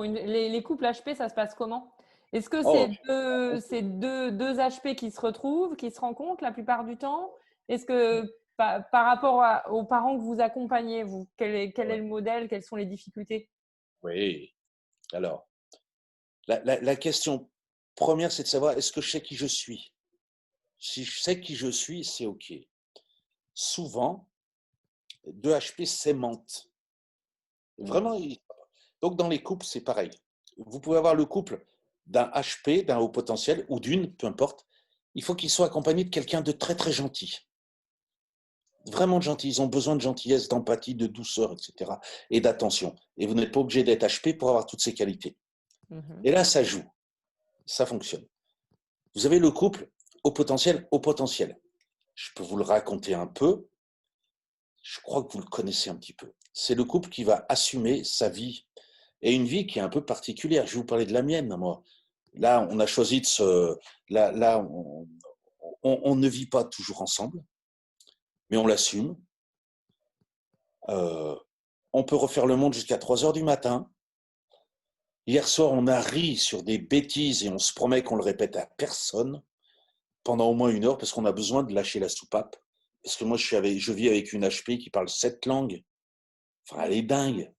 Les couples HP, ça se passe comment? Est-ce que Oh, c'est deux HP qui se retrouvent, qui se rencontrent la plupart du temps? Est-ce que par rapport aux parents que vous accompagnez, vous, quel est ouais, le modèle? Quelles sont les difficultés? oui. Alors, la question première, c'est de savoir est-ce que je sais qui je suis? Si je sais qui je suis, c'est OK. Souvent, 2 HP s'aimantent. Mmh. Vraiment, donc dans les couples, c'est pareil. Vous pouvez avoir le couple d'un HP, d'un haut potentiel ou d'une, peu importe. Il faut qu'il soit accompagné de quelqu'un de très, très gentil. Vraiment gentil. Ils ont besoin de gentillesse, d'empathie, de douceur, etc. et d'attention. Et vous n'êtes pas obligé d'être HP pour avoir toutes ces qualités. Mmh. Et là, ça joue. Ça fonctionne. Vous avez le couple au potentiel. Je peux vous le raconter un peu. Je crois que vous le connaissez un petit peu. C'est le couple qui va assumer sa vie et une vie qui est un peu particulière. Je vais vous parler de la mienne, moi. Là, on a choisi de se. Là, on ne vit pas toujours ensemble, mais on l'assume. Euh, on peut refaire le monde jusqu'à 3 heures du matin. Hier soir, on a ri sur des bêtises et on se promet qu'on le répète à personne pendant au moins 1 heure parce qu'on a besoin de lâcher la soupape. Parce que moi, je vis avec une HP qui parle 7 langues. Enfin, elle est dingue.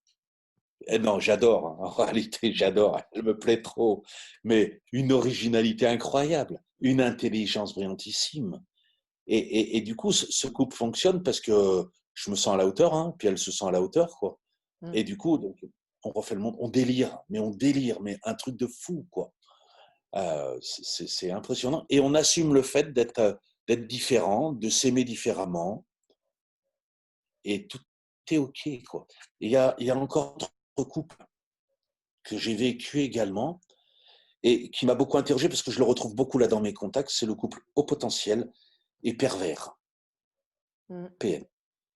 Et non, j'adore. Hein. En réalité, j'adore. Elle me plaît trop. Mais une originalité incroyable, une intelligence brillantissime. Et du coup, ce couple fonctionne parce que je me sens à la hauteur, hein, puis elle se sent à la hauteur, quoi. Mmh. Et du coup, donc, on refait le monde, on délire, mais un truc de fou, quoi. C'est impressionnant. Et on assume le fait d'être différent, de s'aimer différemment, et tout est OK, quoi. Il y a encore d'autres couples que j'ai vécu également et qui m'a beaucoup interrogé parce que je le retrouve beaucoup là dans mes contacts, c'est le couple haut potentiel et pervers, Mmh. PN.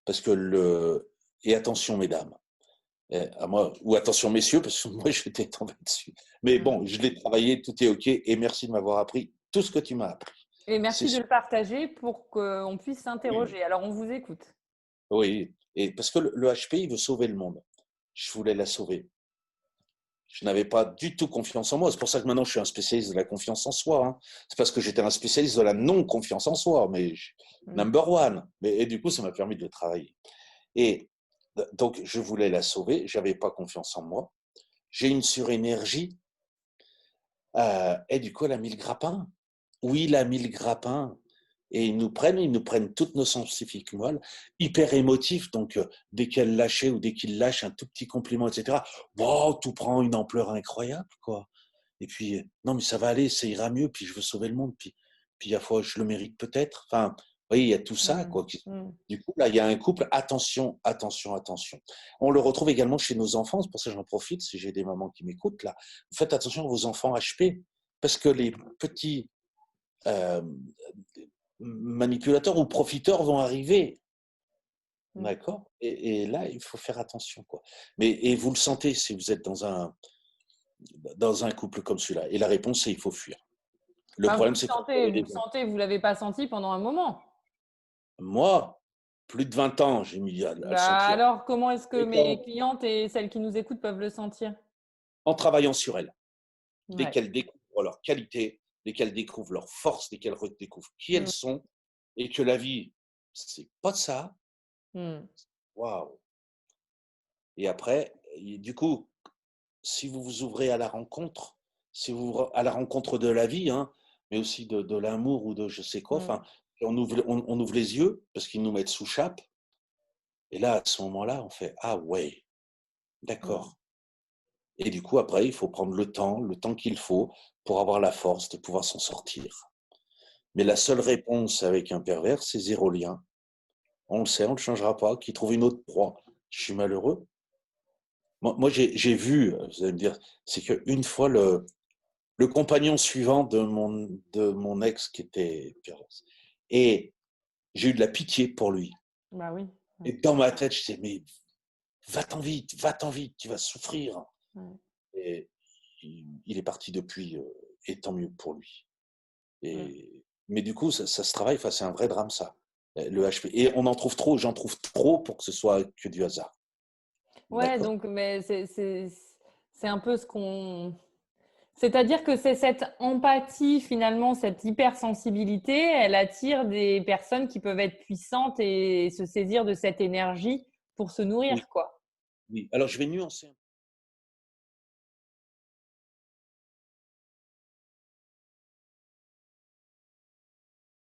Parce que et attention mesdames, à moi, ou attention messieurs, parce que moi je t'ai tombé dessus. Mais Mmh. bon, je l'ai travaillé, tout est OK, et merci de m'avoir appris tout ce que tu m'as appris. Et C'est merci de sûr. le partager pour qu'on puisse Oui, s'interroger. Alors, on vous écoute. oui. Et parce que le HP, il veut sauver le monde. Je voulais la sauver. Je n'avais pas du tout confiance en moi. C'est pour ça que maintenant je suis un spécialiste de la confiance en soi. Hein. C'est parce que j'étais un spécialiste de la non-confiance en soi, mais Mmh. number one. Et du coup, ça m'a permis de travailler. Et donc, je voulais la sauver. J'avais pas confiance en moi. J'ai une surénergie. Et du coup, elle a mis le grappin. Oui, il a mis le grappin. Et ils nous prennent toutes nos scientifiques molles, hyper émotifs. Donc, dès qu'elle lâchait ou dès qu'il lâche un tout petit compliment, etc., wow, tout prend une ampleur incroyable, quoi. Et puis, non, mais ça va aller, ça ira mieux, puis je veux sauver le monde, puis à fois, je le mérite peut-être. Enfin, vous voyez, il y a tout ça, Mmh. quoi. Mmh. Du coup, là, il y a un couple, attention, attention, attention. On le retrouve également chez nos enfants, c'est pour ça que j'en profite, si j'ai des mamans qui m'écoutent, là. Faites attention à vos enfants HP, parce que les petits euh, manipulateurs ou profiteurs vont arriver, Mmh. d'accord et là, il faut faire attention, quoi. Et vous le sentez si vous êtes dans un couple comme celui-là. Et la réponse, c'est il faut fuir. Le Enfin, problème, c'est quand vous avez vous des le sentez, vous l'avez pas senti pendant un moment. moi, plus de 20 ans, j'ai mis à le Bah, sentir. alors, comment est-ce que Et mes quand clientes et celles qui nous écoutent peuvent le sentir? en travaillant sur elles, dès Ouais. qu'elles découvrent leurs qualités, dès qu'elles découvrent leurs forces, dès qu'elles redécouvrent qui elles Mmh. sont et que la vie, c'est pas ça, Mmh. waouh! Et après, du coup, si vous vous ouvrez à la rencontre, si vous à la rencontre de la vie, hein, mais aussi de l'amour ou de je sais quoi, Mmh. enfin, on ouvre les yeux parce qu'ils nous mettent sous chape. Et là, à ce moment-là, on fait ah ouais, Mmh. d'accord. Et du coup, après, il faut prendre le temps qu'il faut pour avoir la force de pouvoir s'en sortir. Mais la Mmh. seule réponse avec un pervers, c'est zéro lien. On le sait, on ne le changera pas, qu'il trouve une autre proie. Je suis malheureux. Moi j'ai vu, vous allez me dire, c'est qu'une fois, le compagnon suivant de mon ex qui était perverse. Et j'ai eu de la pitié pour lui. Bah oui. Mmh. Et dans ma tête, je disais, mais va-t'en vite, tu vas souffrir. Ouais. Et il est parti depuis, et tant mieux pour lui. Mmh. Mais du coup, ça se travaille, enfin, c'est un vrai drame, ça, le HP. Et on en trouve trop, j'en trouve trop pour que ce soit que du hasard. Ouais, D'accord. donc mais C'est un peu ce qu'on… C'est-à-dire que c'est cette empathie, finalement, cette hypersensibilité, elle attire des personnes qui peuvent être puissantes et se saisir de cette énergie pour se Oui, nourrir, quoi. oui. Alors, je vais nuancer